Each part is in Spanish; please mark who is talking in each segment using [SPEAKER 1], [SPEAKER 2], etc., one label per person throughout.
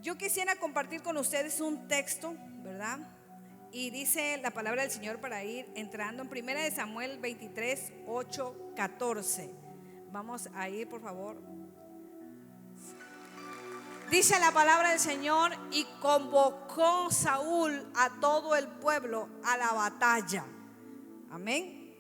[SPEAKER 1] Yo quisiera compartir con ustedes un texto, ¿verdad? Y dice la palabra del Señor para ir entrando en 1 de Samuel 23, 8, 14. Vamos a ir, por favor. Dice la palabra del Señor: y convocó Saúl a todo el pueblo a la batalla. Amén.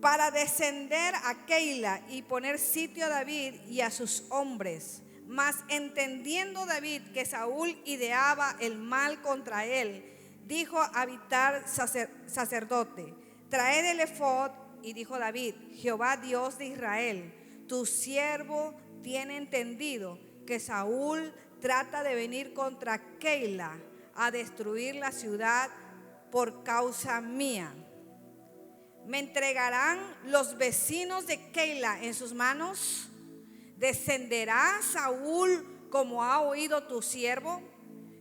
[SPEAKER 1] Para descender a Keila y poner sitio a David y a sus hombres. Mas entendiendo David que Saúl ideaba el mal contra él, dijo a Abiatar sacerdote: traed el ephod. Y dijo David: Jehová Dios de Israel, tu siervo tiene entendido que Saúl trata de venir contra Keila a destruir la ciudad por causa mía. ¿Me entregarán los vecinos de Keila en sus manos? ¿Descenderá Saúl como ha oído tu siervo?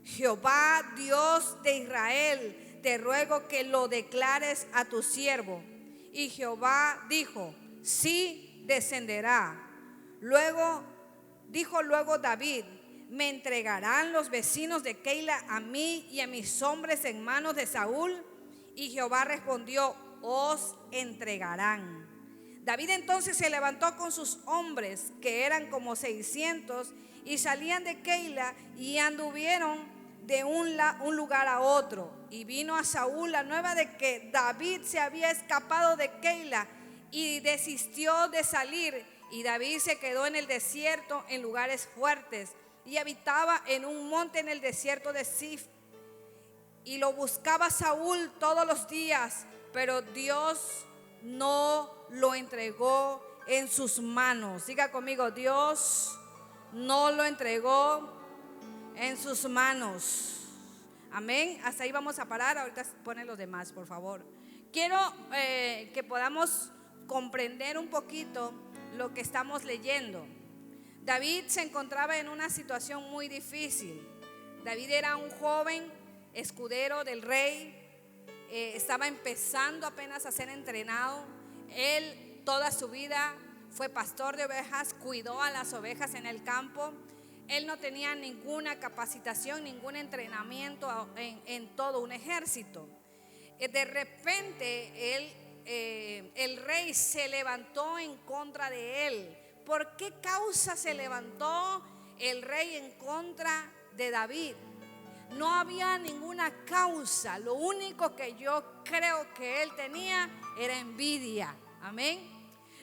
[SPEAKER 1] Jehová Dios de Israel, te ruego que lo declares a tu siervo. Y Jehová dijo: sí, descenderá. Dijo luego David: ¿me entregarán los vecinos de Keila a mí y a mis hombres en manos de Saúl? Y Jehová respondió: os entregarán. David entonces se levantó con sus hombres, que eran como 600, y salían de Keila y anduvieron de un lugar a otro. Y vino a Saúl la nueva de que David se había escapado de Keila y desistió de salir. Y David se quedó en el desierto, en lugares fuertes, y habitaba en un monte en el desierto de Zif. Y lo buscaba Saúl todos los días, pero Dios no lo entregó en sus manos. Diga conmigo: Dios no lo entregó en sus manos. Amén. Hasta ahí vamos a parar. Ahorita ponen los demás, por favor. Quiero que podamos comprender un poquito lo que estamos leyendo. David se encontraba en una situación muy difícil. David era un joven escudero del rey. Estaba empezando apenas a ser entrenado. Él toda su vida fue pastor de ovejas, cuidó a las ovejas en el campo. Él no tenía ninguna capacitación, ningún entrenamiento en todo un ejército. De repente el rey se levantó en contra de él. ¿Por qué causa se levantó el rey en contra de David? No había ninguna causa. Lo único que yo creo que él tenía era envidia. Amén.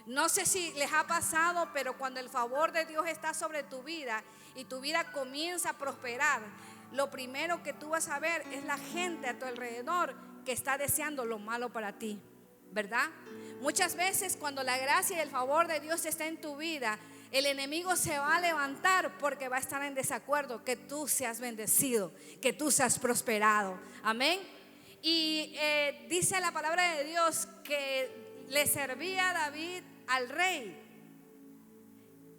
[SPEAKER 1] No sé si les ha pasado, pero cuando el favor de Dios está sobre tu vida y tu vida comienza a prosperar, lo primero que tú vas a ver es la gente a tu alrededor que está deseando lo malo para ti, ¿verdad? Muchas veces cuando la gracia y el favor de Dios está en tu vida, el enemigo se va a levantar porque va a estar en desacuerdo que tú seas bendecido, que tú seas prosperado. Amén. Y dice la palabra de Dios que le servía David al rey,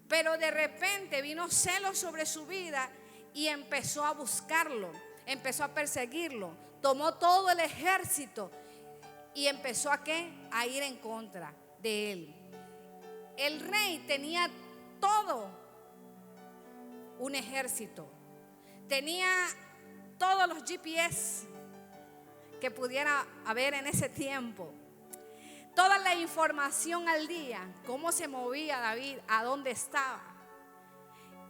[SPEAKER 1] pero de repente vino celos sobre su vida y empezó a buscarlo, empezó a perseguirlo, tomó todo el ejército y empezó a ir en contra de él. El rey tenía todo un ejército, tenía todos los GPS que pudiera haber en ese tiempo, toda la información al día, cómo se movía David, a dónde estaba.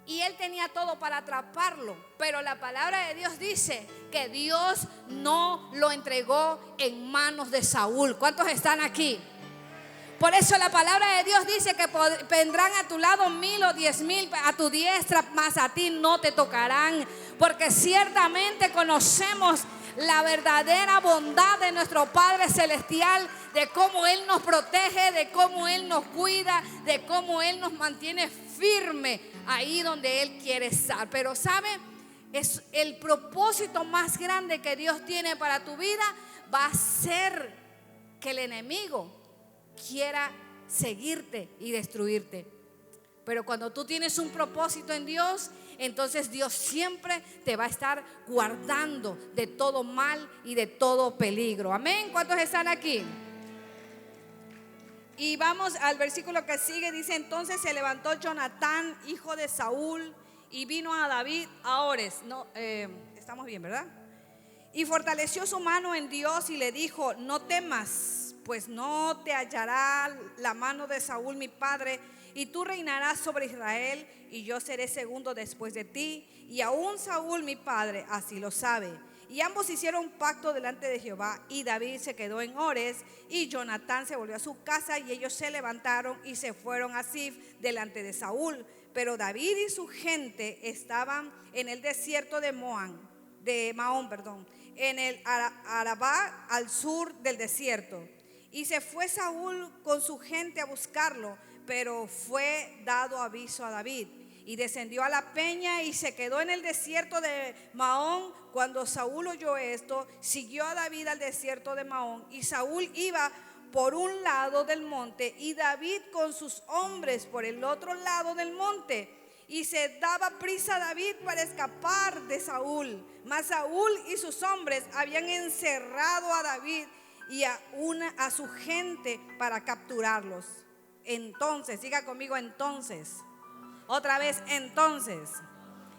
[SPEAKER 1] Y él tenía todo para atraparlo, pero la palabra de Dios dice que Dios no lo entregó en manos de Saúl. ¿Cuántos están aquí? Por eso la palabra de Dios dice que vendrán a tu lado 1000 o 10,000 a tu diestra, mas a ti no te tocarán, porque ciertamente conocemos la verdadera bondad de nuestro Padre Celestial, de cómo Él nos protege, de cómo Él nos cuida, de cómo Él nos mantiene firme ahí donde Él quiere estar. Pero ¿sabe? Es el propósito más grande que Dios tiene para tu vida, va a ser que el enemigo quiera seguirte y destruirte. Pero cuando tú tienes un propósito en Dios, entonces Dios siempre te va a estar guardando de todo mal y de todo peligro. Amén. ¿Cuántos están aquí? Y vamos al versículo que sigue. Dice: entonces se levantó Jonatán, hijo de Saúl, y vino a David a Ores. No, estamos bien, ¿verdad? Y fortaleció su mano en Dios y le dijo: no temas, pues no te hallará la mano de Saúl mi padre, y tú reinarás sobre Israel, y yo seré segundo después de ti, y aún Saúl mi padre así lo sabe. Y ambos hicieron pacto delante de Jehová, y David se quedó en Ores, y Jonatán se volvió a su casa, y ellos se levantaron y se fueron a Zif delante de Saúl. Pero David y su gente estaban en el desierto de Maón, en el Arabá, al sur del desierto. Y se fue Saúl con su gente a buscarlo, pero fue dado aviso a David. Y descendió a la peña y se quedó en el desierto de Maón. Cuando Saúl oyó esto, siguió a David al desierto de Maón. Y Saúl iba por un lado del monte y David con sus hombres por el otro lado del monte. Y se daba prisa David para escapar de Saúl. Mas Saúl y sus hombres habían encerrado a David y a su gente para capturarlos. Entonces, diga conmigo, entonces. Otra vez, entonces.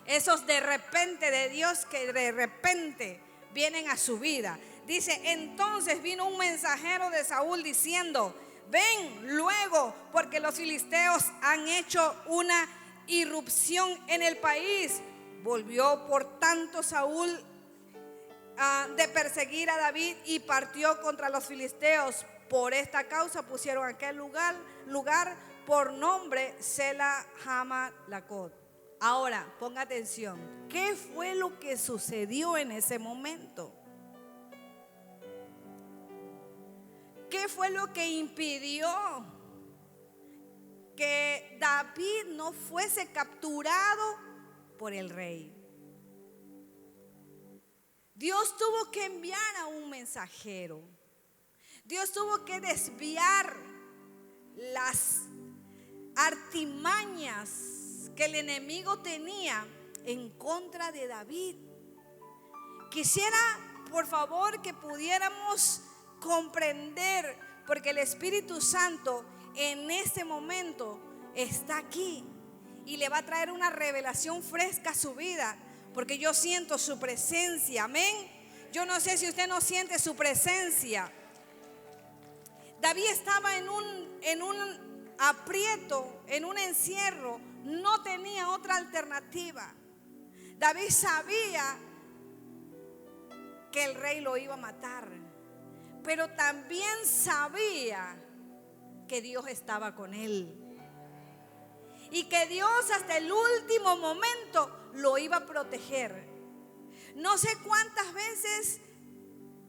[SPEAKER 1] Esos de repente de Dios que de repente vienen a su vida. Dice: entonces vino un mensajero de Saúl diciendo: ven luego, porque los filisteos han hecho una irrupción en el país. Volvió por tanto Saúl de perseguir a David y partió contra los filisteos. Por esta causa pusieron aquel lugar por nombre Sela Hama-Lacot. Ahora, ponga atención. ¿Qué fue lo que sucedió en ese momento? ¿Qué fue lo que impidió que David no fuese capturado por el rey? Dios tuvo que enviar a un mensajero. Dios tuvo que desviar las artimañas que el enemigo tenía en contra de David. Quisiera, por favor, que pudiéramos comprender, porque el Espíritu Santo en este momento está aquí y le va a traer una revelación fresca a su vida, porque yo siento su presencia. Amén. Yo no sé si usted no siente su presencia. David estaba en un aprieto, en un encierro. No tenía otra alternativa. David sabía que el rey lo iba a matar, pero también sabía que Dios estaba con él y que Dios hasta el último momento lo iba a proteger. No sé cuántas veces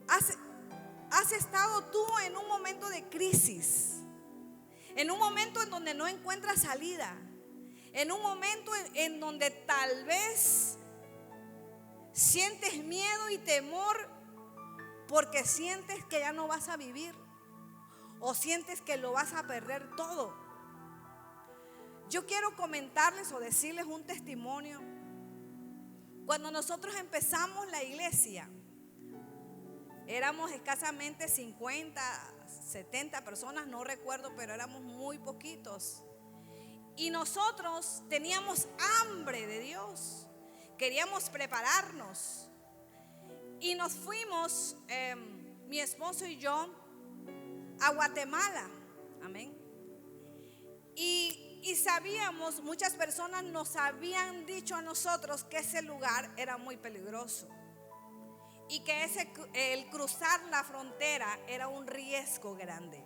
[SPEAKER 1] has estado tú en un momento de crisis, en un momento en donde no encuentras salida, en un momento en donde tal vez sientes miedo y temor porque sientes que ya no vas a vivir o sientes que lo vas a perder todo. Yo quiero comentarles o decirles un testimonio. Cuando nosotros empezamos la iglesia, éramos escasamente 50, 70 personas, no recuerdo, pero éramos muy poquitos. Y nosotros teníamos hambre de Dios, queríamos prepararnos. Y nos fuimos, mi esposo y yo, a Guatemala. Amén. Y sabíamos, muchas personas nos habían dicho a nosotros que ese lugar era muy peligroso y que el cruzar la frontera era un riesgo grande.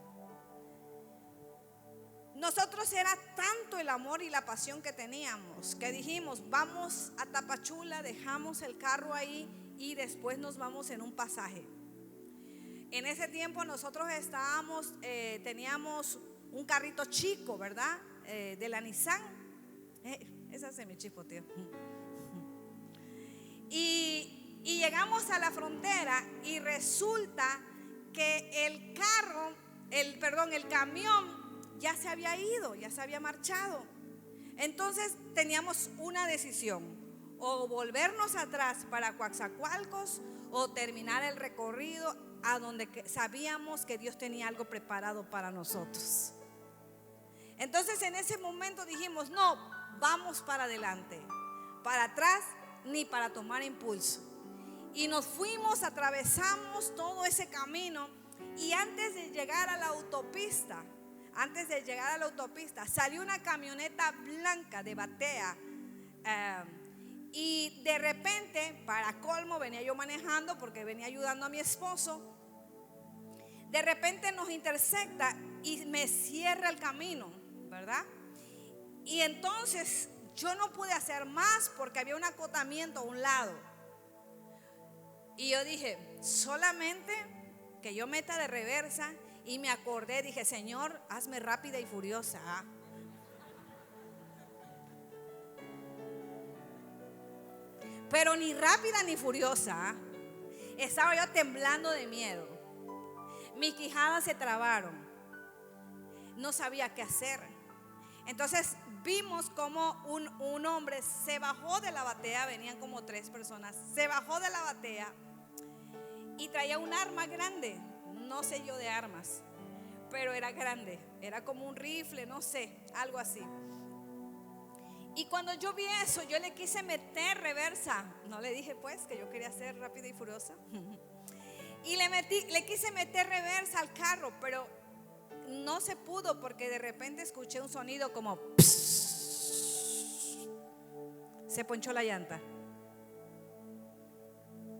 [SPEAKER 1] Nosotros era tanto el amor y la pasión que teníamos que dijimos: vamos a Tapachula, dejamos el carro ahí y después nos vamos en un pasaje. En ese tiempo nosotros teníamos un carrito chico, ¿verdad? De la Nissan. Esa se me chispoteó. Y llegamos a la frontera y resulta que el camión ya se había ido, ya se había marchado. Entonces teníamos una decisión: o volvernos atrás para Coatzacoalcos o terminar el recorrido a donde sabíamos que Dios tenía algo preparado para nosotros. Entonces en ese momento dijimos: no, vamos para adelante, para atrás ni para tomar impulso. Y nos fuimos, atravesamos todo ese camino. Y antes de llegar a la autopista, salió una camioneta blanca de Batea. Y de repente, para colmo, venía yo manejando porque venía ayudando a mi esposo. De repente nos intersecta y me cierra el camino, ¿verdad? Y entonces yo no pude hacer más porque había un acotamiento a un lado. Y yo dije, solamente que yo meta de reversa. Y me acordé, dije, Señor, hazme rápida y furiosa. Pero ni rápida ni furiosa. Estaba yo temblando de miedo. Mis quijadas se trabaron. No sabía qué hacer. Entonces vimos como un hombre se bajó de la batea. Venían como 3 personas. Se bajó de la batea y traía un arma grande. No sé yo de armas, pero era grande. Era como un rifle, no sé, algo así. Y cuando yo vi eso, yo le quise meter reversa. No le dije pues que yo quería ser rápida y furiosa. Y le quise meter reversa al carro, pero no se pudo porque de repente escuché un sonido como pss. Se ponchó la llanta.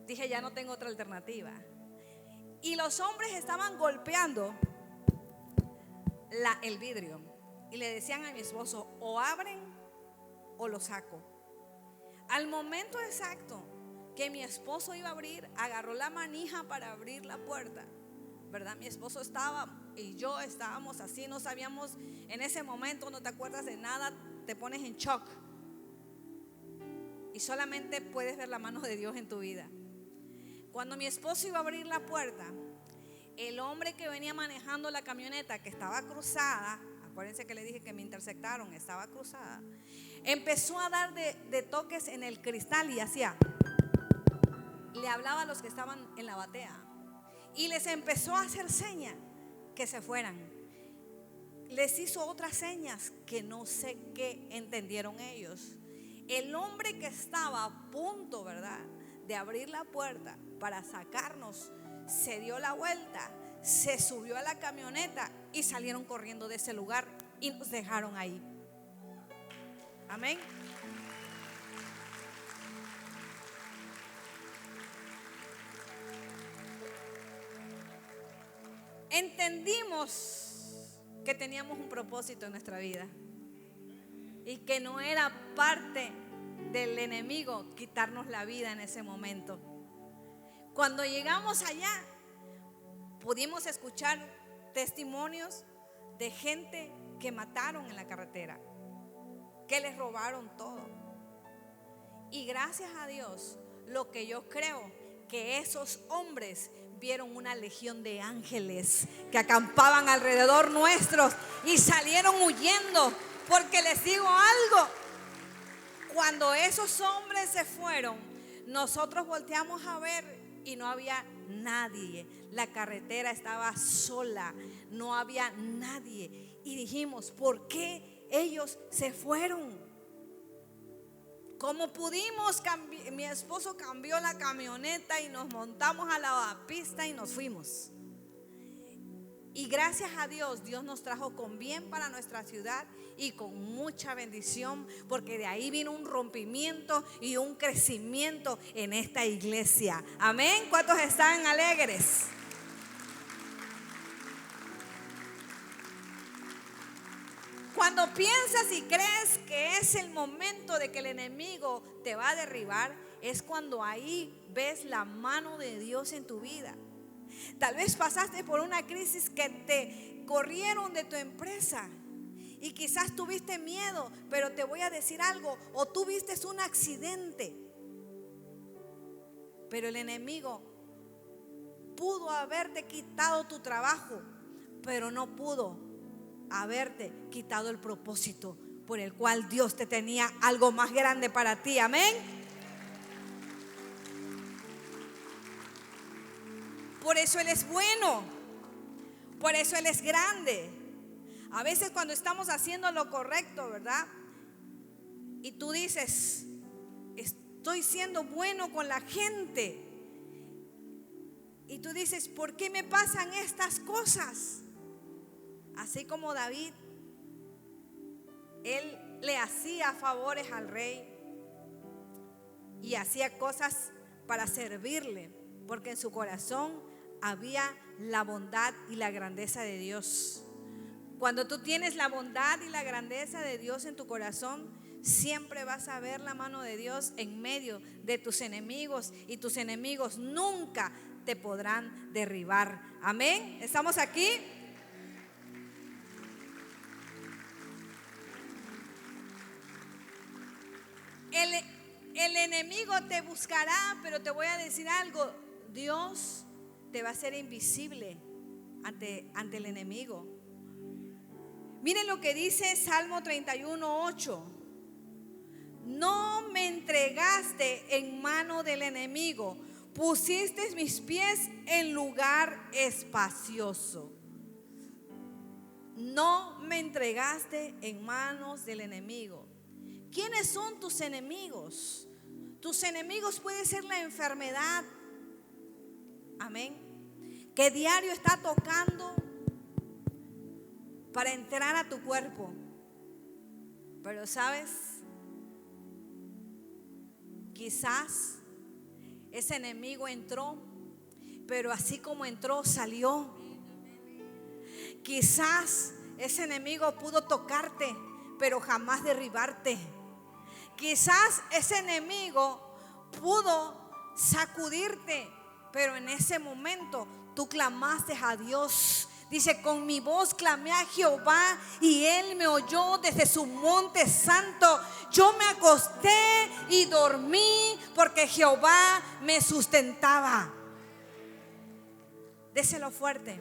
[SPEAKER 1] Dije, ya no tengo otra alternativa. Y los hombres estaban golpeando el vidrio y le decían a mi esposo, o abren o lo saco. Al momento exacto que mi esposo iba a abrir, agarró la manija para abrir la puerta, ¿verdad? Mi esposo estaba y yo estábamos así, no sabíamos en ese momento, no te acuerdas de nada, te pones en shock y solamente puedes ver la mano de Dios en tu vida. Cuando mi esposo iba a abrir la puerta, el hombre que venía manejando la camioneta, que estaba cruzada, acuérdense que le dije que me intersectaron, estaba cruzada, empezó a dar de toques en el cristal y hacía, le hablaba a los que estaban en la batea y les empezó a hacer señas que se fueran. Les hizo otras señas que no sé qué entendieron ellos. El hombre que estaba a punto, ¿verdad?, de abrir la puerta para sacarnos, se dio la vuelta, se subió a la camioneta y salieron corriendo de ese lugar y nos dejaron ahí. Amén. Entendimos que teníamos un propósito en nuestra vida y que no era parte del enemigo quitarnos la vida en ese momento. Cuando llegamos allá, pudimos escuchar testimonios de gente que mataron en la carretera, que les robaron todo. Y gracias a Dios, lo que yo creo, que esos hombres vieron una legión de ángeles que acampaban alrededor nuestros y salieron huyendo. Porque les digo algo, cuando esos hombres se fueron, nosotros volteamos a ver y no había nadie. La carretera estaba sola, no había nadie. Y dijimos, ¿por qué ellos se fueron? Como pudimos, mi esposo cambió la camioneta y nos montamos a la pista y nos fuimos. Y gracias a Dios, Dios nos trajo con bien para nuestra ciudad y con mucha bendición, porque de ahí vino un rompimiento y un crecimiento en esta iglesia. Amén. ¿Cuántos están alegres? Cuando piensas y crees que es el momento de que el enemigo te va a derribar, es cuando ahí ves la mano de Dios en tu vida. Tal vez pasaste por una crisis que te corrieron de tu empresa y quizás tuviste miedo, pero te voy a decir algo, o tuviste un accidente, pero el enemigo pudo haberte quitado tu trabajo, pero no pudo haberte quitado el propósito por el cual Dios te tenía algo más grande para ti. Amén. Por eso Él es bueno, por eso Él es grande. A veces cuando estamos haciendo lo correcto, ¿verdad? Y tú dices, estoy siendo bueno con la gente. Y tú dices, ¿por qué me pasan estas cosas? Así como David, él le hacía favores al rey y hacía cosas para servirle, porque en su corazón había la bondad y la grandeza de Dios. Cuando tú tienes la bondad y la grandeza de Dios en tu corazón, siempre vas a ver la mano de Dios en medio de tus enemigos, y tus enemigos nunca te podrán derribar. Amén. ¿Estamos aquí? El enemigo te buscará, pero te voy a decir algo: Dios te va a hacer invisible ante el enemigo. Miren lo que dice Salmo 31:8. No me entregaste en mano del enemigo, pusiste mis pies en lugar espacioso. No me entregaste en manos del enemigo. ¿Quiénes son tus enemigos? Tus enemigos pueden ser la enfermedad, amén, que diario está tocando para entrar a tu cuerpo. Pero sabes, quizás ese enemigo entró, pero así como entró, salió. Quizás ese enemigo pudo tocarte, pero jamás derribarte. Quizás ese enemigo pudo sacudirte, pero en ese momento tú clamaste a Dios. Dice, con mi voz clamé a Jehová y Él me oyó desde su monte santo. Yo me acosté y dormí porque Jehová me sustentaba. Déselo fuerte.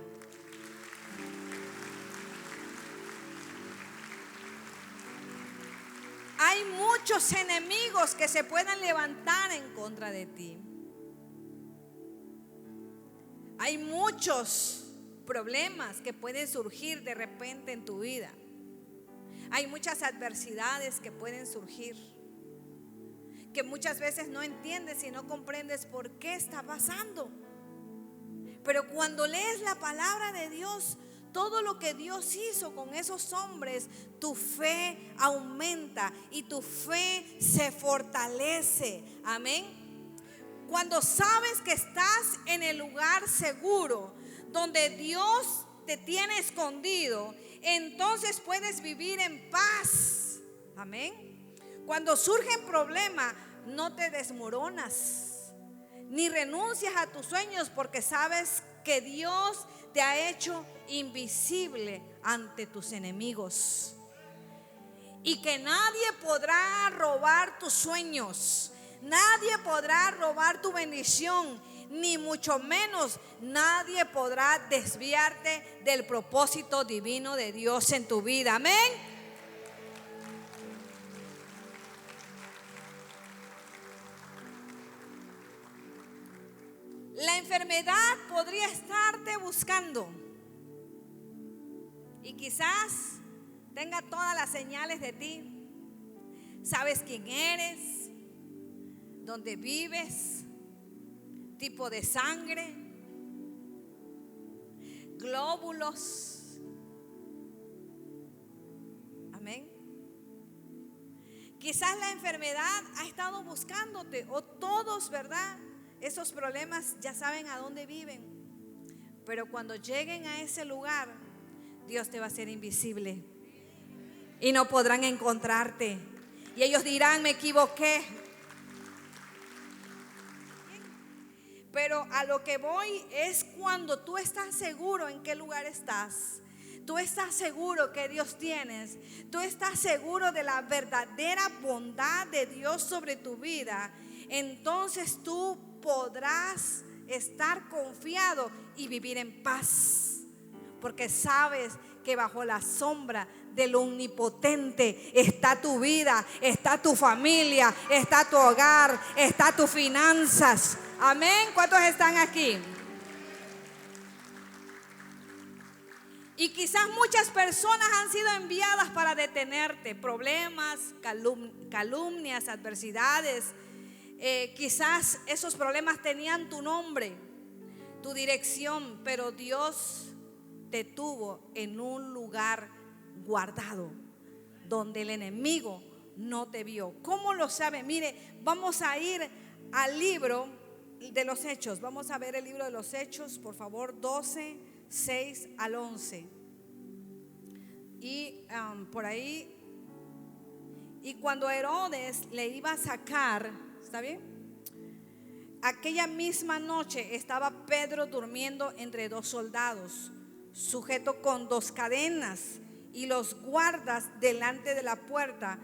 [SPEAKER 1] Hay muchos enemigos que se puedan levantar en contra de ti. Hay muchos problemas que pueden surgir de repente en tu vida. Hay muchas adversidades que pueden surgir, que muchas veces no entiendes y no comprendes por qué está pasando. Pero cuando lees la palabra de Dios, todo lo que Dios hizo con esos hombres, tu fe aumenta y tu fe se fortalece. Amén. Cuando sabes que estás en el lugar seguro, donde Dios te tiene escondido, entonces puedes vivir en paz. Amén. Cuando surgen problemas, no te desmoronas, ni renuncias a tus sueños, porque sabes que Dios te ha hecho invisible ante tus enemigos, y que nadie podrá robar tus sueños, nadie podrá robar tu bendición, ni mucho menos nadie podrá desviarte del propósito divino de Dios en tu vida. Amén. La enfermedad podría estarte buscando y quizás tenga todas las señales de ti. Sabes quién eres, dónde vives, tipo de sangre, glóbulos. Amén. Quizás la enfermedad ha estado buscándote, o todos, ¿verdad? Esos problemas ya saben a dónde viven. Pero cuando lleguen a ese lugar, Dios te va a hacer invisible y no podrán encontrarte. Y ellos dirán, me equivoqué. Pero a lo que voy es cuando tú estás seguro en qué lugar estás. Tú estás seguro que Dios tienes. Tú estás seguro de la verdadera bondad de Dios sobre tu vida. Entonces tú podrás estar confiado y vivir en paz, porque sabes que bajo la sombra del Omnipotente está tu vida, está tu familia, está tu hogar, está tus finanzas. Amén. ¿Cuántos están aquí? Y quizás muchas personas han sido enviadas para detenerte. Problemas, calumnias, adversidades, Quizás esos problemas tenían tu nombre, tu dirección, pero Dios te tuvo en un lugar guardado donde el enemigo no te vio. ¿Cómo lo sabe? Mire, vamos a ir al libro de los Hechos. Vamos a ver el libro de los Hechos, por favor, 12, 6 al 11. Y por ahí, y cuando Herodes le iba a sacar, ¿está bien? Aquella misma noche estaba Pedro durmiendo entre dos soldados, sujeto con dos cadenas, y los guardas delante de la puerta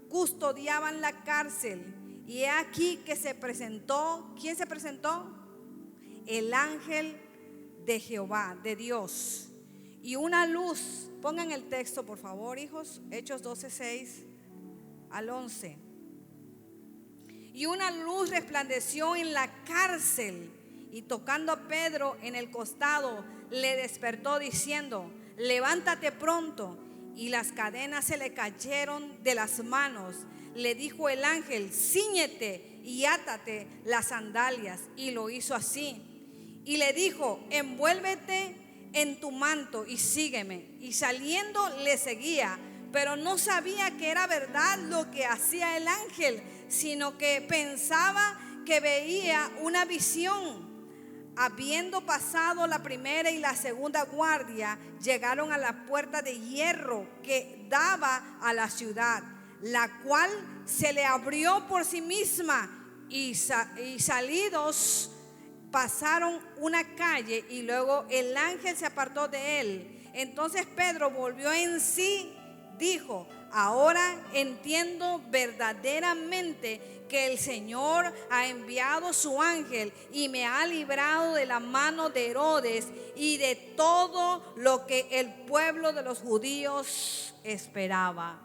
[SPEAKER 1] custodiaban la cárcel. Y he aquí que se presentó, ¿quién se presentó? El ángel de Jehová, de Dios. Y una luz, pongan el texto por favor, hijos, Hechos 12, 6 al 11. Y una luz resplandeció en la cárcel, y tocando a Pedro en el costado, le despertó diciendo: levántate pronto. Y las cadenas se le cayeron de las manos. Le dijo el ángel: cíñete y átate las sandalias. Y lo hizo así. Y le dijo: envuélvete en tu manto y sígueme. Y saliendo le seguía, pero no sabía que era verdad lo que hacía el ángel, sino que pensaba que veía una visión. Habiendo pasado la primera y la segunda guardia, llegaron a la puerta de hierro que daba a la ciudad, la cual se le abrió por sí misma, y salidos pasaron una calle, y luego el ángel se apartó de él. Entonces Pedro volvió en sí, dijo: ahora entiendo verdaderamente que el Señor ha enviado su ángel y me ha librado de la mano de Herodes y de todo lo que el pueblo de los judíos esperaba.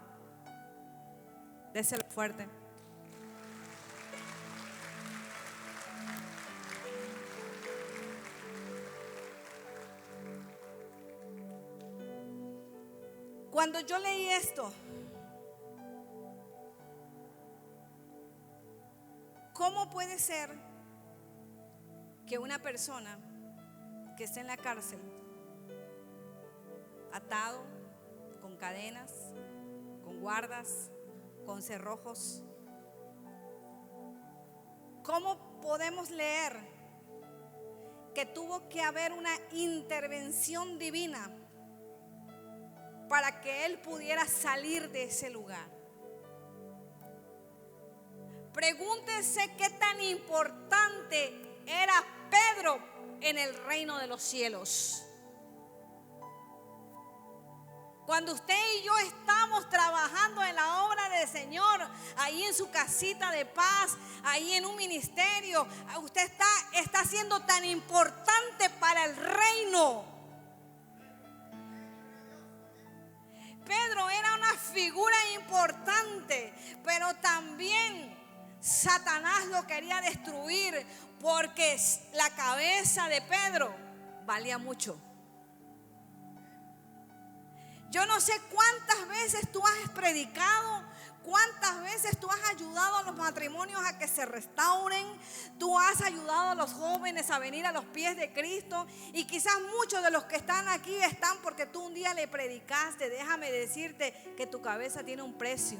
[SPEAKER 1] Déselo fuerte. Cuando yo leí esto, ¿cómo puede ser que una persona que está en la cárcel, atado, con cadenas, con guardas, con cerrojos, cómo podemos leer que tuvo que haber una intervención divina para que él pudiera salir de ese lugar? Pregúntese qué tan importante era Pedro en el reino de los cielos. Cuando usted y yo estamos trabajando en la obra del Señor, ahí en su casita de paz, ahí en un ministerio, usted está siendo tan importante para el reino. Pedro era una figura importante, pero también Satanás lo quería destruir, porque la cabeza de Pedro valía mucho. Yo no sé cuántas veces tú has predicado, cuántas veces tú has ayudado a los matrimonios a que se restauren, tú has ayudado a los jóvenes a venir a los pies de Cristo, y quizás muchos de los que están aquí están porque tú un día le predicaste. Déjame decirte que tu cabeza tiene un precio,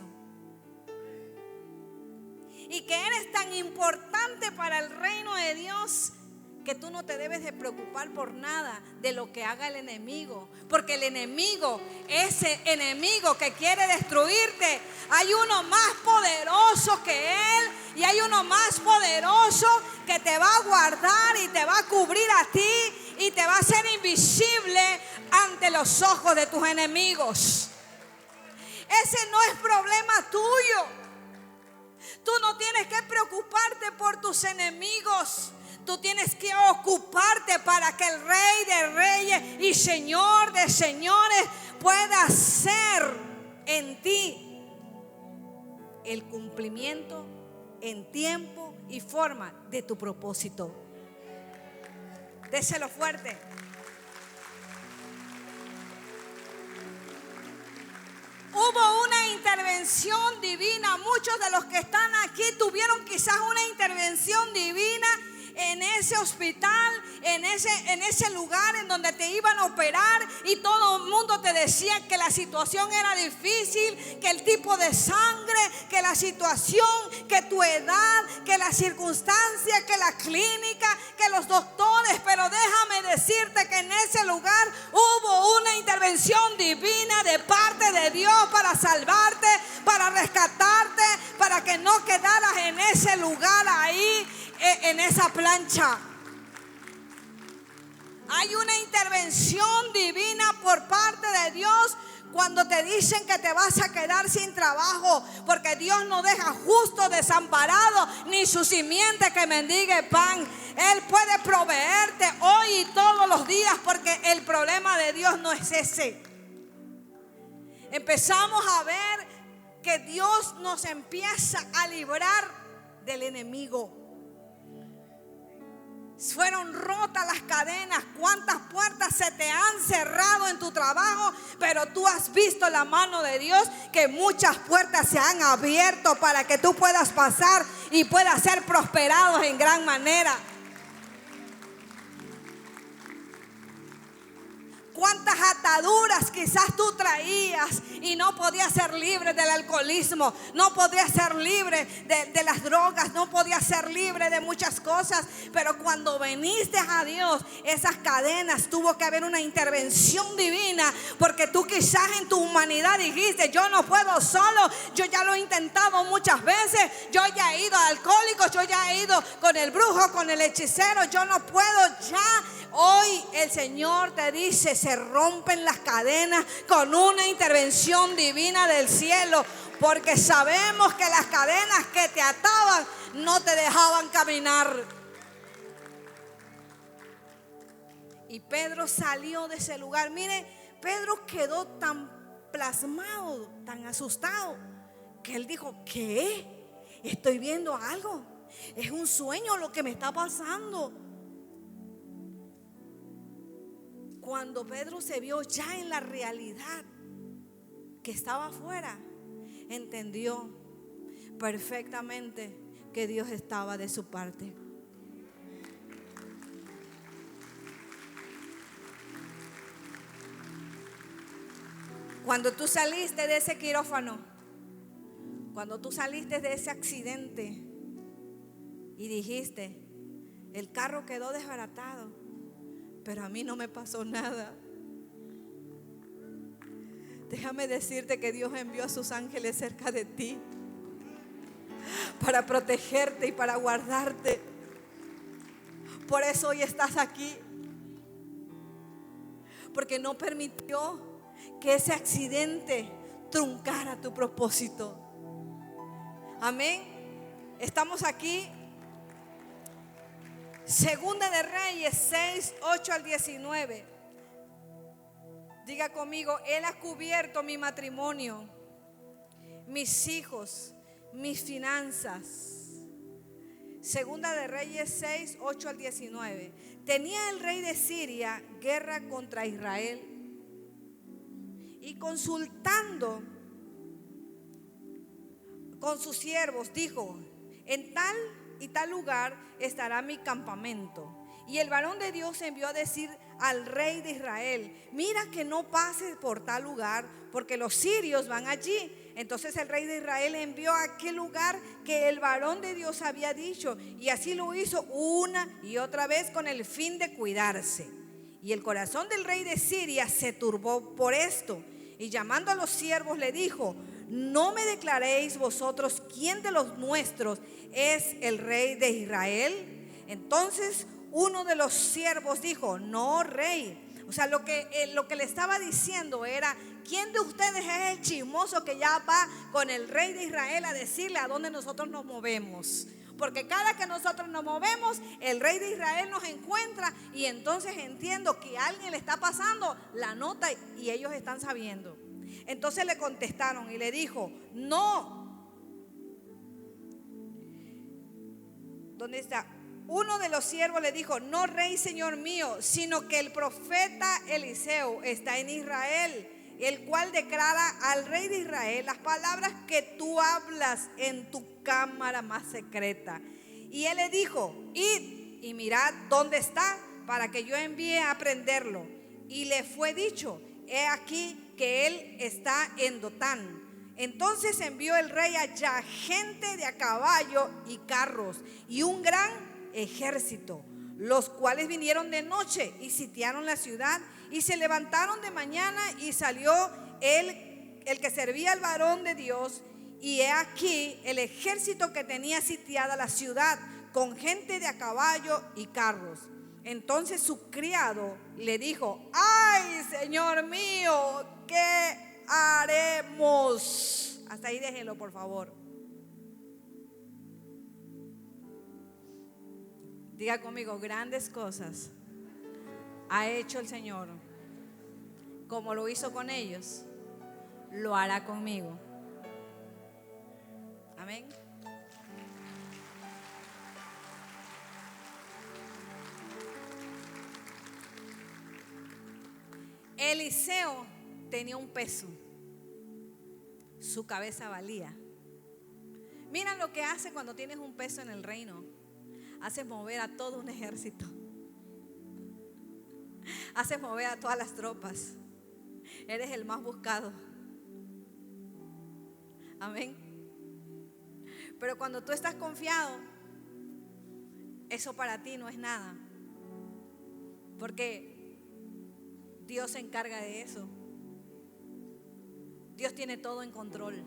[SPEAKER 1] y que eres tan importante para el reino de Dios que tú no te debes de preocupar por nada de lo que haga el enemigo, porque el enemigo, ese enemigo que quiere destruirte, hay uno más poderoso que él, y hay uno más poderoso que te va a guardar y te va a cubrir a ti y te va a hacer invisible ante los ojos de tus enemigos. Ese no es problema tuyo. Tú no tienes que preocuparte por tus enemigos. Tú tienes que ocuparte para que el Rey de Reyes y Señor de Señores pueda hacer en ti el cumplimiento en tiempo y forma de tu propósito. Déselo fuerte. Hubo una intervención intervención divina. Muchos de los que están aquí tuvieron quizás una intervención divina en ese hospital, en ese lugar en donde te iban a operar, y todo el mundo te decía que la situación era difícil, que el tipo de sangre, que la situación, que tu edad, que la circunstancia, que la clínica, que los doctores. Pero déjame decirte que en ese lugar hubo una intervención divina de parte de Dios para salvarte, para rescatarte, para que no quedaras en ese lugar ahí, en esa plancha. Hay una intervención divina por parte de Dios cuando te dicen que te vas a quedar sin trabajo, porque Dios no deja justo desamparado, ni su simiente que mendigue pan. Él puede proveerte hoy y todos los días, porque el problema de Dios no es ese. Empezamos a ver que Dios nos empieza a librar del enemigo. Fueron rotas las cadenas. ¿Cuántas puertas se te han cerrado en tu trabajo? Pero tú has visto la mano de Dios, que muchas puertas se han abierto para que tú puedas pasar y puedas ser prosperados en gran manera. ¿Cuántas ataduras quizás tú traías y no podías ser libre del alcoholismo? No podías ser libre de las drogas, no podías ser libre de muchas cosas. Pero cuando viniste a Dios, esas cadenas, tuvo que haber una intervención divina, porque tú quizás en tu humanidad dijiste: yo no puedo solo, yo ya lo he intentado muchas veces, yo ya he ido a alcohólicos, yo ya he ido con el brujo, con el hechicero, yo no puedo ya. Hoy el Señor te dice: se rompen las cadenas con una intervención divina del cielo, porque sabemos que las cadenas que te ataban no te dejaban caminar. Y Pedro salió de ese lugar. Mire, Pedro quedó tan plasmado, tan asustado, que él dijo: ¿qué? Estoy viendo algo, es un sueño lo que me está pasando. Cuando Pedro se vio ya en la realidad que estaba afuera, entendió perfectamente que Dios estaba de su parte. Cuando tú saliste de ese quirófano, cuando tú saliste de ese accidente y dijiste: el carro quedó desbaratado, pero a mí no me pasó nada. Déjame decirte que Dios envió a sus ángeles cerca de ti para protegerte y para guardarte. Por eso hoy estás aquí, porque no permitió que ese accidente truncara tu propósito. Amén. Estamos aquí. Segunda de Reyes 6, 8 al 19. Diga conmigo: Él ha cubierto mi matrimonio, mis hijos, mis finanzas. Segunda de Reyes 6, 8 al 19. Tenía el rey de Siria guerra contra Israel, y consultando con sus siervos dijo: en tal y tal lugar estará mi campamento. Y el varón de Dios envió a decir al rey de Israel: mira que no pases por tal lugar, porque los sirios van allí. Entonces el rey de Israel envió a aquel lugar que el varón de Dios había dicho, y así lo hizo una y otra vez con el fin de cuidarse. Y el corazón del rey de Siria se turbó por esto, y llamando a los siervos le dijo: ¿no me declaréis vosotros quién de los nuestros es el rey de Israel? Entonces uno de los siervos dijo: no, rey. O sea, lo que le estaba diciendo era: ¿quién de ustedes es el chismoso que ya va con el rey de Israel a decirle a dónde nosotros nos movemos? Porque cada que nosotros nos movemos, el rey de Israel nos encuentra, y entonces entiendo que a alguien le está pasando la nota y ellos están sabiendo. Entonces le contestaron y le dijo: no. ¿Dónde está? Uno de los siervos le dijo: no, rey, señor mío, sino que el profeta Eliseo está en Israel. el cual declara al rey de Israel las palabras que tú hablas en tu cámara más secreta. Y él le dijo: id y mirad dónde está, para que yo envíe a prenderlo. Y le fue dicho: he aquí que él está en Dotán. Entonces envió el rey allá gente de a caballo y carros y un gran ejército, los cuales vinieron de noche y sitiaron la ciudad, y se levantaron de mañana, y salió el que servía al varón de Dios, y he aquí el ejército que tenía sitiada la ciudad con gente de a caballo y carros. Entonces su criado le dijo: ay, señor mío, ¿qué haremos? Hasta ahí déjenlo, por favor. Diga conmigo: grandes cosas ha hecho el Señor. Como lo hizo con ellos, lo hará conmigo. Amén. Eliseo tenía un peso. Su cabeza valía. Mira lo que hace cuando tienes un peso en el reino. Haces mover a todo un ejército. Haces mover a todas las tropas. Eres el más buscado. Amén. Pero cuando tú estás confiado, eso para ti no es nada, porque Dios se encarga de eso. Dios tiene todo en control.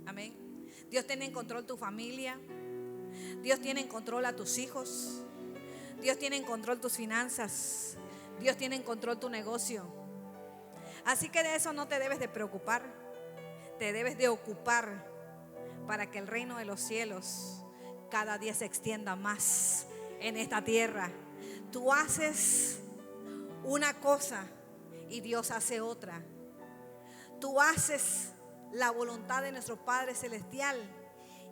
[SPEAKER 1] Amén. Dios tiene en control tu familia. Dios tiene en control a tus hijos. Dios tiene en control tus finanzas. Dios tiene en control tu negocio. Así que de eso no te debes de preocupar. Te debes de ocupar para que el reino de los cielos cada día se extienda más en esta tierra. Tú haces una cosa y Dios hace otra. Tú haces la voluntad de nuestro Padre Celestial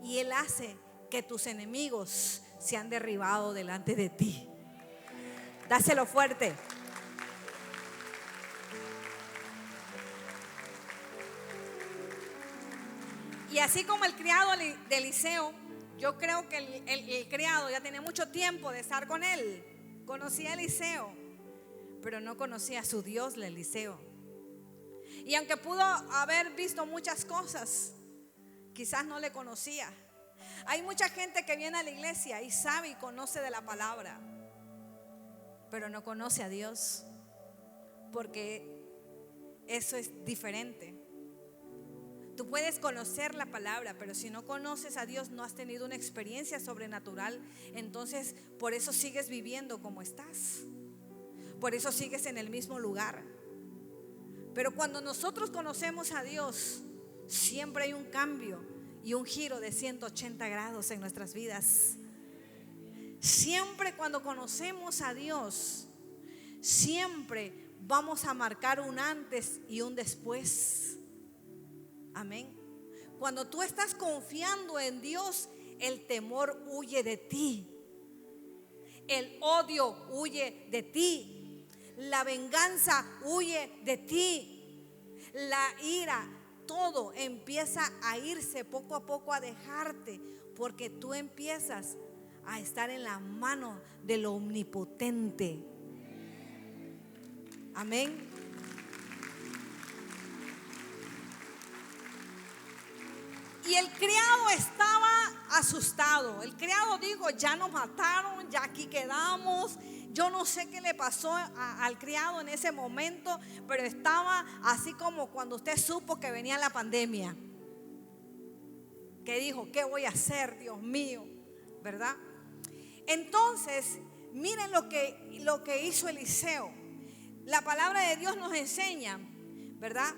[SPEAKER 1] y Él hace que tus enemigos sean derribados delante de ti. Dáselo fuerte. Y así como el criado de Eliseo, yo creo que el criado ya tenía mucho tiempo de estar con él. Conocía a Eliseo, pero no conocía a su Dios, el Eliseo. Y aunque pudo haber visto muchas cosas, quizás no le conocía. Hay mucha gente que viene a la iglesia y sabe y conoce de la palabra, pero no conoce a Dios, porque eso es diferente. Tú puedes conocer la palabra, pero si no conoces a Dios, no has tenido una experiencia sobrenatural. Entonces, por eso sigues viviendo como estás. Por eso sigues en el mismo lugar. Pero cuando nosotros conocemos a Dios, siempre hay un cambio y un giro de 180 grados en nuestras vidas. Siempre cuando conocemos a Dios, siempre vamos a marcar un antes y un después. Amén. Cuando tú estás confiando en Dios, el temor huye de ti. El odio huye de ti. La venganza huye de ti. La ira, todo empieza a irse poco a poco, a dejarte, porque tú empiezas a estar en la mano del omnipotente. Amén. Y el criado estaba asustado. El criado dijo: ya nos mataron, ya aquí quedamos. Yo no sé qué le pasó al criado en ese momento, pero estaba así como cuando usted supo que venía la pandemia, que dijo: ¿qué voy a hacer, Dios mío? ¿Verdad? Entonces, miren lo que hizo Eliseo. La palabra de Dios nos enseña, ¿verdad?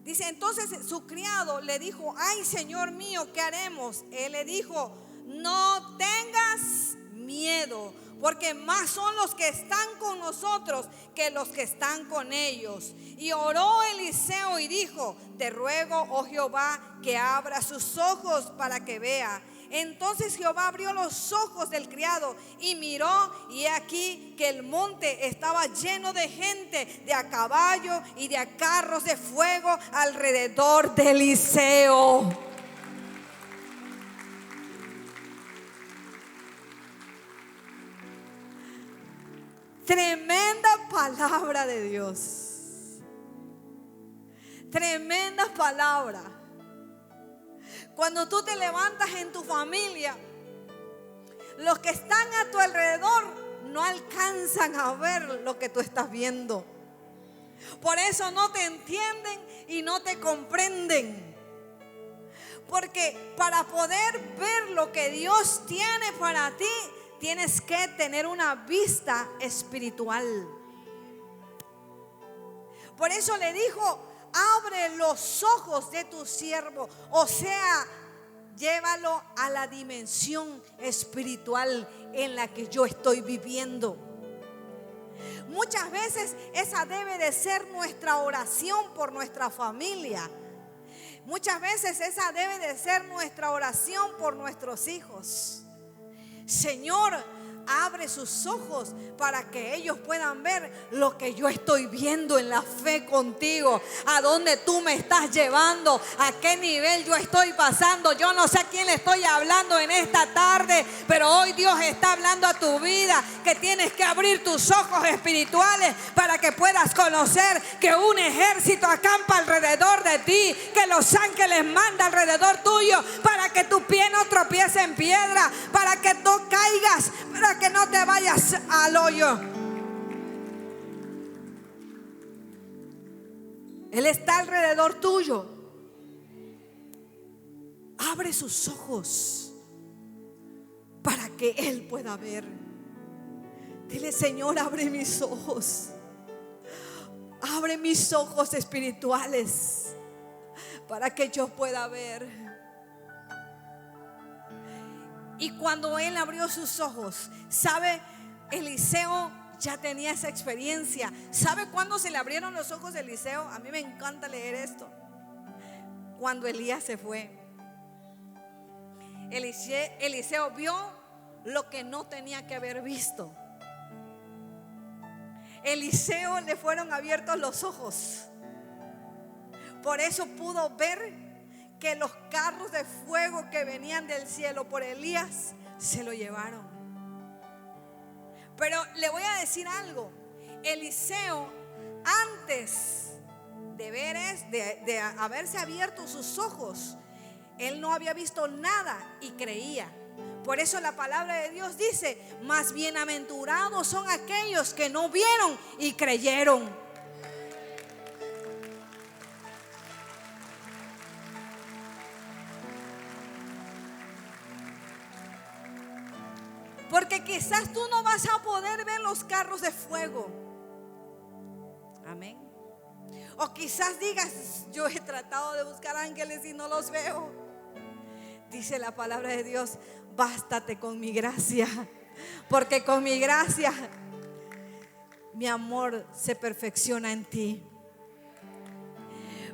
[SPEAKER 1] Dice: entonces su criado le dijo: ay, señor mío, ¿qué haremos? Él le dijo: no tengas miedo, porque más son los que están con nosotros que los que están con ellos. Y oró Eliseo y dijo: te ruego, oh Jehová, que abra sus ojos para que vea. Entonces Jehová abrió los ojos del criado y miró, y he aquí que el monte estaba lleno de gente, de a caballo y de a carros de fuego alrededor de Eliseo. Tremenda palabra de Dios. Tremenda palabra. Cuando tú te levantas en tu familia, los que están a tu alrededor no alcanzan a ver lo que tú estás viendo. Por eso no te entienden y no te comprenden. Porque para poder ver lo que Dios tiene para ti, tienes que tener una vista espiritual. Por eso le dijo: abre los ojos de tu siervo. O sea, llévalo a la dimensión espiritual en la que yo estoy viviendo. Muchas veces esa debe de ser nuestra oración por nuestra familia. Muchas veces esa debe de ser nuestra oración por nuestros hijos. Señor, abre sus ojos para que ellos puedan ver lo que yo estoy viendo en la fe contigo. A dónde tú me estás llevando, a qué nivel yo estoy pasando. Yo no sé a quién le estoy hablando en esta tarde, pero hoy Dios está hablando a tu vida, que tienes que abrir tus ojos espirituales para que puedas conocer que un ejército acampa alrededor de ti, que los ángeles mandan alrededor tuyo para que tu pie no tropiece en piedra, para que no caigas, para que no te vayas al hoyo. Él está alrededor tuyo. Abre sus ojos para que Él pueda ver. Dile: Señor, abre mis ojos. Abre mis ojos espirituales para que yo pueda ver. Y cuando él abrió sus ojos, ¿sabe? Eliseo ya tenía esa experiencia. ¿Sabe cuándo se le abrieron los ojos de Eliseo? A mí me encanta leer esto. Cuando Elías se fue. Eliseo vio lo que no tenía que haber visto. Eliseo le fueron abiertos los ojos. Por eso pudo ver que los carros de fuego que venían del cielo por Elías se lo llevaron. Pero le voy a decir algo. Eliseo, antes de haberse abierto sus ojos, él no había visto nada y creía. Por eso la palabra de Dios dice: más bienaventurados son aquellos que no vieron y creyeron. Porque quizás tú no vas a poder ver los carros de fuego. Amén. O quizás digas: yo he tratado de buscar ángeles y no los veo. Dice la palabra de Dios: bástate con mi gracia, porque con mi gracia mi amor se perfecciona en ti.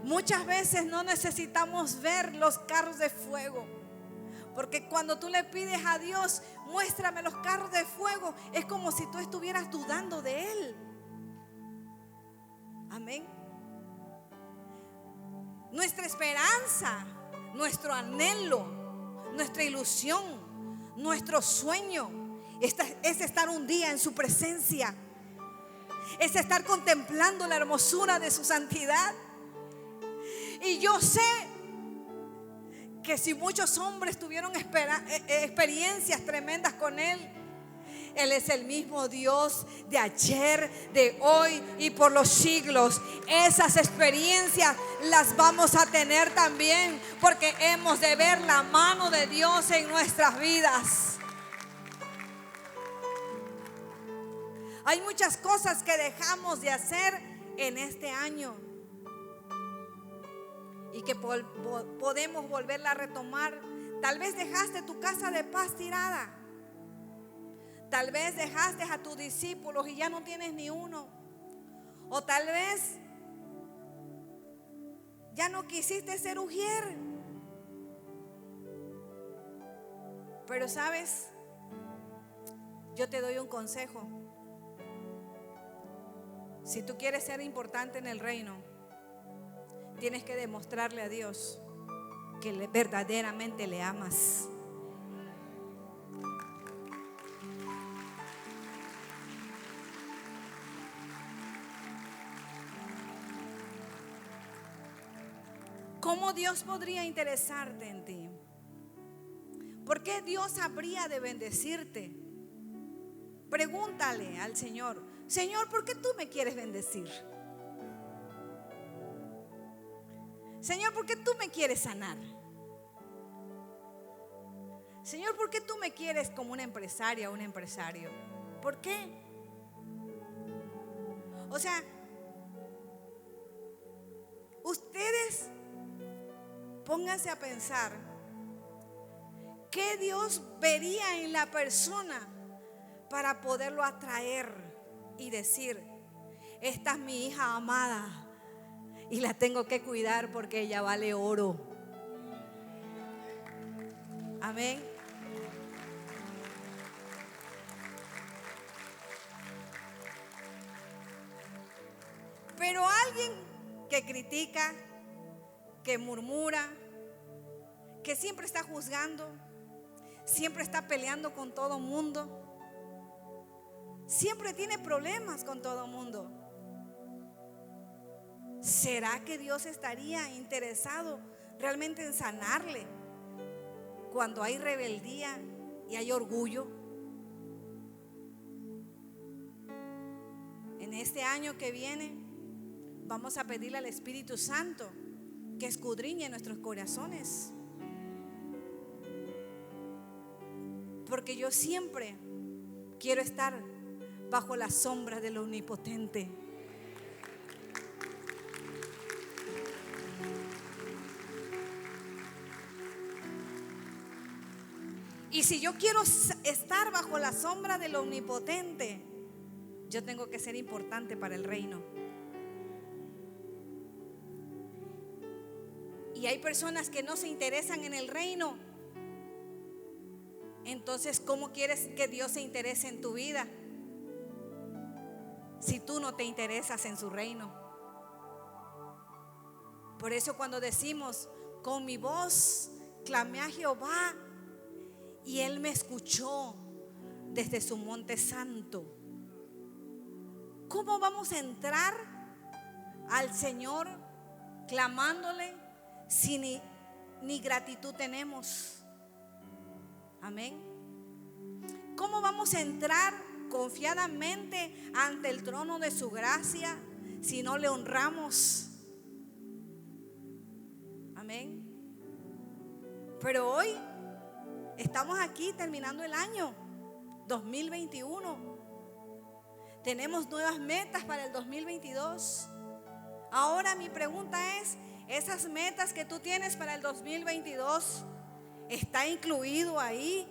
[SPEAKER 1] Muchas veces no necesitamos ver los carros de fuego, porque cuando tú le pides a Dios: muéstrame los carros de fuego, es como si tú estuvieras dudando de Él. Amén. Nuestra esperanza, nuestro anhelo, nuestra ilusión, nuestro sueño es estar un día en su presencia, es estar contemplando la hermosura de su santidad. Y yo sé que si muchos hombres tuvieron experiencias tremendas con Él, Él es el mismo Dios de ayer, de hoy y por los siglos. Esas experiencias las vamos a tener también, porque hemos de ver la mano de Dios en nuestras vidas. Hay muchas cosas que dejamos de hacer en este año y que podemos volverla a retomar. Tal vez dejaste tu casa de paz tirada. Tal vez dejaste a tus discípulos y ya no tienes ni uno. O tal vez ya no quisiste ser ujier. Pero sabes, yo te doy un consejo. Si tú quieres ser importante en el reino, tienes que demostrarle a Dios que verdaderamente le amas. ¿Cómo Dios podría interesarte en ti? ¿Por qué Dios habría de bendecirte? Pregúntale al Señor: Señor, ¿por qué tú me quieres bendecir? Señor, ¿por qué tú me quieres sanar? Señor, ¿por qué tú me quieres como una empresaria o un empresario? ¿Por qué? O sea, ustedes pónganse a pensar qué Dios vería en la persona para poderlo atraer y decir: esta es mi hija amada y la tengo que cuidar porque ella vale oro. Amén. Pero alguien que critica, que murmura, que siempre está juzgando, siempre está peleando con todo mundo, siempre tiene problemas con todo mundo, ¿será que Dios estaría interesado realmente en sanarle cuando hay rebeldía y hay orgullo? En este año que viene vamos a pedirle al Espíritu Santo que escudriñe nuestros corazones, porque yo siempre quiero estar bajo la sombra del Omnipotente. Y si yo quiero estar bajo la sombra del Omnipotente, yo tengo que ser importante para el reino. Y hay personas que no se interesan en el reino. Entonces, ¿cómo quieres que Dios se interese en tu vida si tú no te interesas en su reino? Por eso cuando decimos: con mi voz clamé a Jehová y Él me escuchó desde su monte santo. ¿Cómo vamos a entrar al Señor clamándole si ni gratitud tenemos? Amén. ¿Cómo vamos a entrar confiadamente ante el trono de su gracia si no le honramos? Amén. Pero hoy estamos aquí terminando el año 2021. Tenemos nuevas metas para el 2022. Ahora mi pregunta es: esas metas que tú tienes para el 2022, ¿está incluido ahí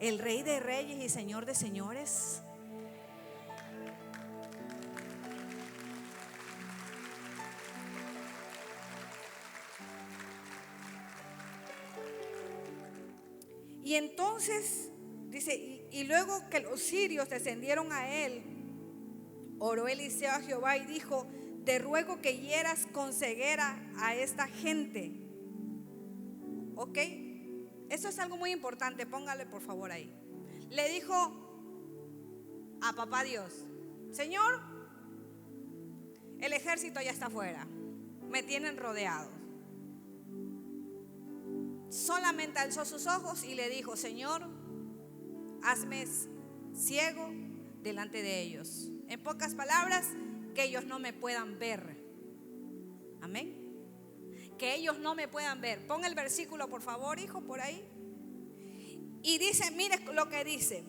[SPEAKER 1] el Rey de Reyes y Señor de Señores? Y entonces dice: y luego que los sirios descendieron a él, oró Eliseo a Jehová y dijo: te ruego que hieras con ceguera a esta gente. ¿Ok? Eso es algo muy importante, póngale por favor ahí. Le dijo a papá Dios: Señor, el ejército ya está afuera, me tienen rodeado. Solamente alzó sus ojos y le dijo: Señor, hazme ciego delante de ellos. En pocas palabras, que ellos no me puedan ver. Amén. Que ellos no me puedan ver. Pon el versículo por favor, hijo, por ahí. Y dice, mire lo que dice: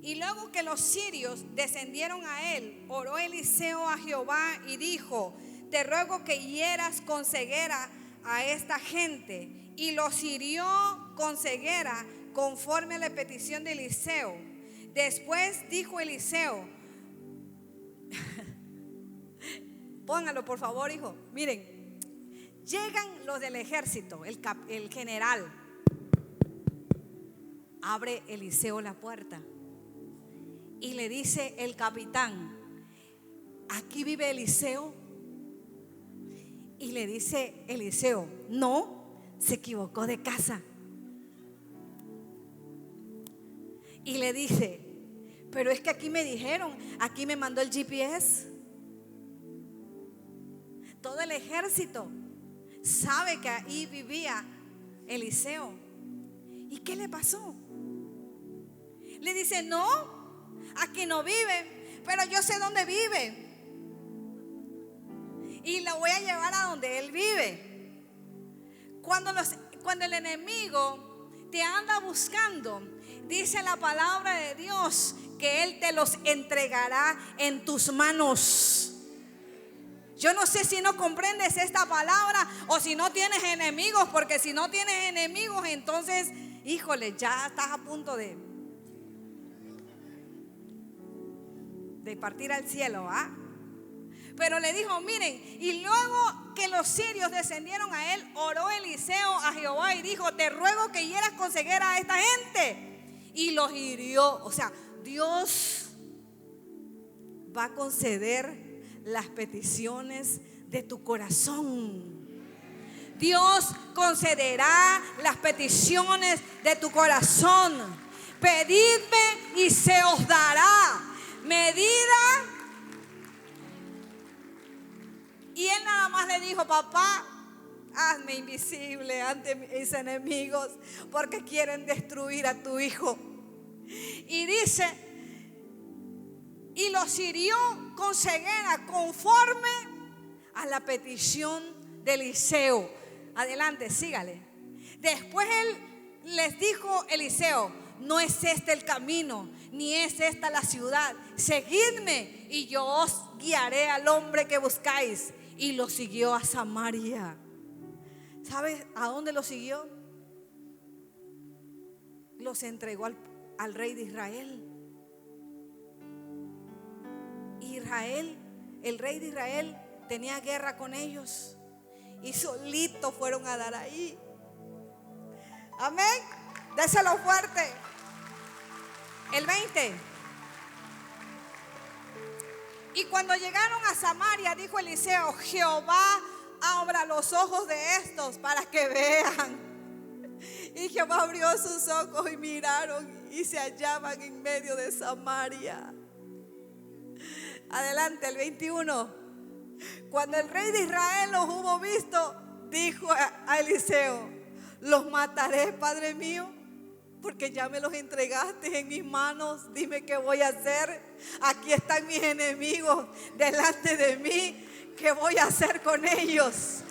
[SPEAKER 1] y luego que los sirios descendieron a él, oró Eliseo a Jehová y dijo: te ruego que hieras con ceguera a esta gente. Y los hirió con ceguera conforme a la petición de Eliseo. Después dijo Eliseo, póngalo por favor, hijo. Miren, Llegan los del ejército, el general. Abre Eliseo la puerta y le dice el capitán: ¿aquí vive Eliseo? Y le dice Eliseo: no, se equivocó de casa. Y le dice: pero es que aquí me dijeron, aquí me mandó el GPS. Todo el ejército sabe que ahí vivía Eliseo. ¿Y qué le pasó? Le dice: no, aquí no vive, pero yo sé dónde vive y lo voy a llevar a donde él vive. Cuando el enemigo te anda buscando, dice la palabra de Dios que él te los entregará en tus manos. Yo no sé si no comprendes esta palabra o si no tienes enemigos, porque si no tienes enemigos, entonces, híjole, ya estás a punto de partir al cielo, ¿ah? Pero le dijo: miren, y luego que los sirios descendieron a él, oró Eliseo a Jehová y dijo: te ruego que hieras con ceguera a esta gente. Y los hirió. O sea, Dios va a conceder las peticiones de tu corazón. Dios concederá las peticiones de tu corazón. Pedidme y se os dará. Medida. Y él nada más le dijo: papá, hazme invisible ante mis enemigos, porque quieren destruir a tu hijo. Y dice: y los hirió con ceguera conforme a la petición de Eliseo. Adelante, sígale. Después él les dijo Eliseo: no es este el camino, ni es esta la ciudad. Seguidme y yo os guiaré al hombre que buscáis. Y lo siguió a Samaria. ¿Sabes a dónde lo siguió? Los entregó al rey de Israel. El rey de Israel tenía guerra con ellos y solitos fueron a dar ahí. Amén. Déselo fuerte. El 20. Y cuando llegaron a Samaria, dijo Eliseo: Jehová abra los ojos de estos para que vean. Y Jehová abrió sus ojos y miraron y se hallaban en medio de Samaria. Adelante, el 21. Cuando el rey de Israel los hubo visto, dijo a Eliseo: los mataré, padre mío, porque ya me los entregaste en mis manos. Dime qué voy a hacer. Aquí están mis enemigos delante de mí. ¿Qué voy a hacer con ellos?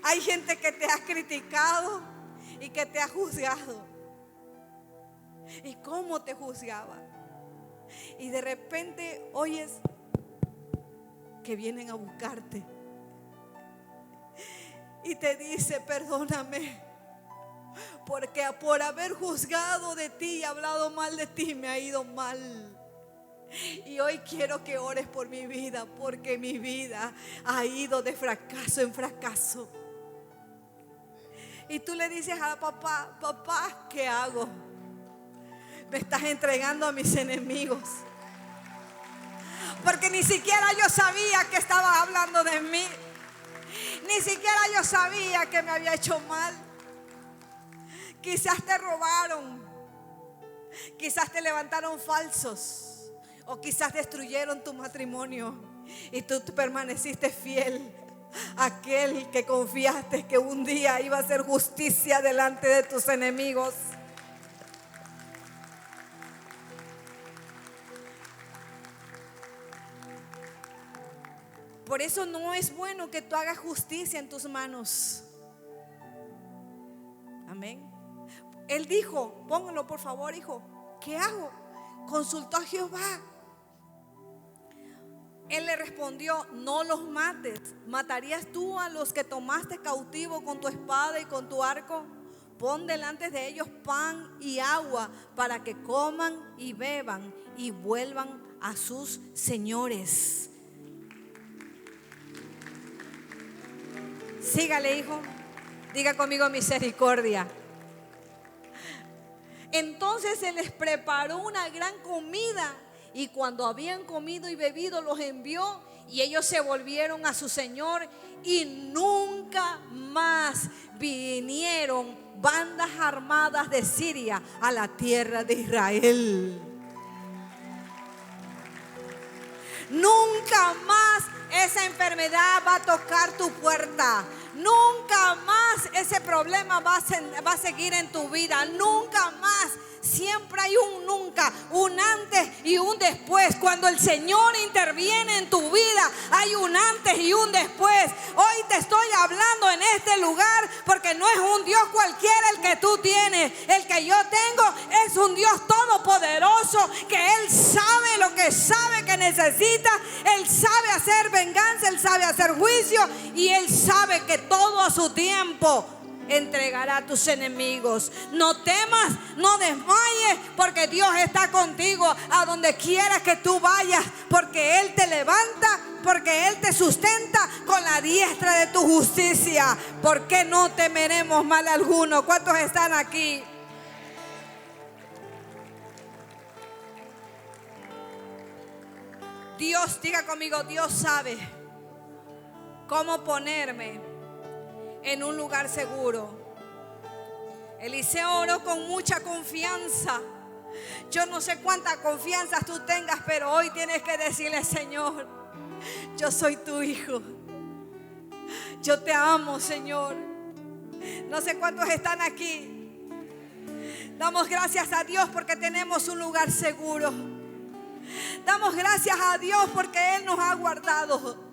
[SPEAKER 1] Hay gente que te ha criticado y que te ha juzgado. ¿Y cómo te juzgaba? Y de repente oyes que vienen a buscarte y te dice: perdóname, porque por haber juzgado de ti y hablado mal de ti me ha ido mal. Y hoy quiero que ores por mi vida, porque mi vida ha ido de fracaso en fracaso. Y tú le dices a papá: papá, ¿qué hago? Me estás entregando a mis enemigos. Porque ni siquiera yo sabía que estaba hablando de mí. Ni siquiera yo sabía que me había hecho mal. Quizás te robaron. Quizás te levantaron falsos. O quizás destruyeron tu matrimonio. Y tú permaneciste fiel a aquel que confiaste que un día iba a hacer justicia delante de tus enemigos. Por eso no es bueno que tú hagas justicia en tus manos. Amén. Él dijo: póngalo por favor, hijo. ¿Qué hago? Consultó a Jehová. Él le respondió: no los mates. ¿Matarías tú a los que tomaste cautivo con tu espada y con tu arco? Pon delante de ellos pan y agua para que coman y beban y vuelvan a sus señores. Sígale, hijo. Diga conmigo misericordia. Entonces se les preparó una gran comida, y cuando habían comido y bebido los envió, y ellos se volvieron a su señor, y nunca más vinieron bandas armadas de Siria a la tierra de Israel. Nunca más esa enfermedad va a tocar tu puerta. Nunca más ese problema va a seguir en tu vida. Nunca más. Siempre hay un nunca, un antes y un después. Cuando el Señor interviene en tu vida, hay un antes y un después. Hoy te estoy hablando en este lugar porque no es un Dios cualquiera el que tú tienes. El que yo tengo es un Dios todopoderoso, que Él sabe lo que sabe que necesita. Él sabe hacer venganza, Él sabe hacer juicio, y Él sabe que todo a su tiempo entregará a tus enemigos. No temas, no desmayes, porque Dios está contigo a donde quiera que tú vayas, porque Él te levanta, porque Él te sustenta con la diestra de tu justicia. ¿Por qué no temeremos mal alguno? ¿Cuántos están aquí? Dios, diga conmigo, Dios sabe cómo ponerme en un lugar seguro. Eliseo oró con mucha confianza. Yo no sé cuánta confianza tú tengas, pero hoy tienes que decirle: Señor, yo soy tu hijo, yo te amo, Señor. No sé cuántos están aquí. Damos gracias a Dios porque tenemos un lugar seguro. Damos gracias a Dios porque Él nos ha guardado.